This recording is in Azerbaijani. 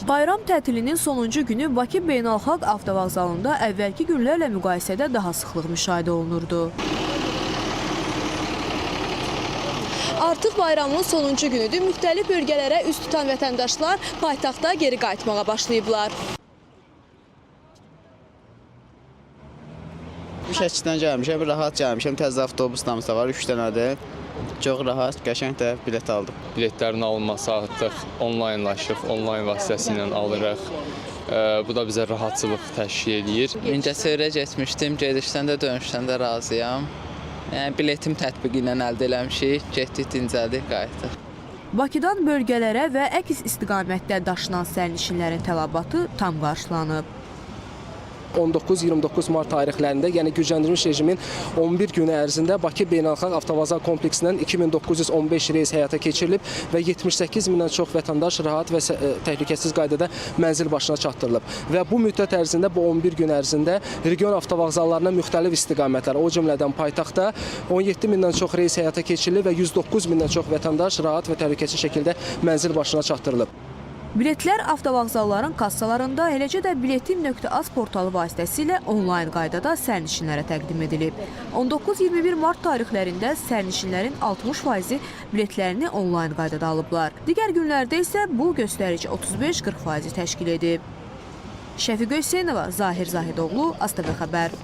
Bayram tətilinin sonuncu günü Bakı Beynəlxalq Avtovağzalında əvvəlki günlərlə müqayisədə daha sıxlıq müşahidə olunurdu. Artıq bayramın sonuncu günüdür. Müxtəlif bölgələrə üst tutan vətəndaşlar paytaxtda geri qayıtmağa başlayıblar. Şəkidən gəlmişəm, rahat gəlmişəm. Təzə avtobuslarımız da var, 3 dənədir. Çox rahat, qəşəng də bilet aldım. Biletlərin alınması artıq onlaynlaşıb, onlayn vasitəsilə alırıq. Bu da bizə rahatçılıq təşkil edir. Mingəçevirə getmişdim, gedişdən də dönüşdən də razıyam. Yəni biletim tətbiqi ilə əldə eləmişik, getdik, dincəldik, qayıtdıq. Bakıdan bölgələrə və əks istiqamətdə daşınan sərnişinlərin tələbatı tam qarşılanıb. 19-29 mart tarixlərində, yəni gücləndirilmiş rejimin 11 günü ərzində Bakı Beynəlxalq Avtovağzal kompleksindən 2915 reys həyata keçirilib və 78 mindən çox vətəndaş rahat və təhlükəsiz qaydada mənzil başına çatdırılıb. Və bu müddət ərzində, bu 11 gün ərzində region avtovağzallarına müxtəlif istiqamətlər, o cümlədən paytaxtda 17 mindən çox reys həyata keçirilib və 109 mindən çox vətəndaş rahat və təhlükəsiz şəkildə mənzil başına çatdırılıb. Biletlər avtovağzalların kassalarında, eləcə də biletim.az portalı vasitəsilə onlayn qaydada sərnişinlərə təqdim edilib. 19-21 mart tarixlərində sərnişinlərin 60%-i biletlərini onlayn qaydada alıblar. Digər günlərdə isə bu göstərici 35-40%-i təşkil edib. Şəfiqə Hüseynova, Zahir Zahidoğlu, ASTV Xəbər.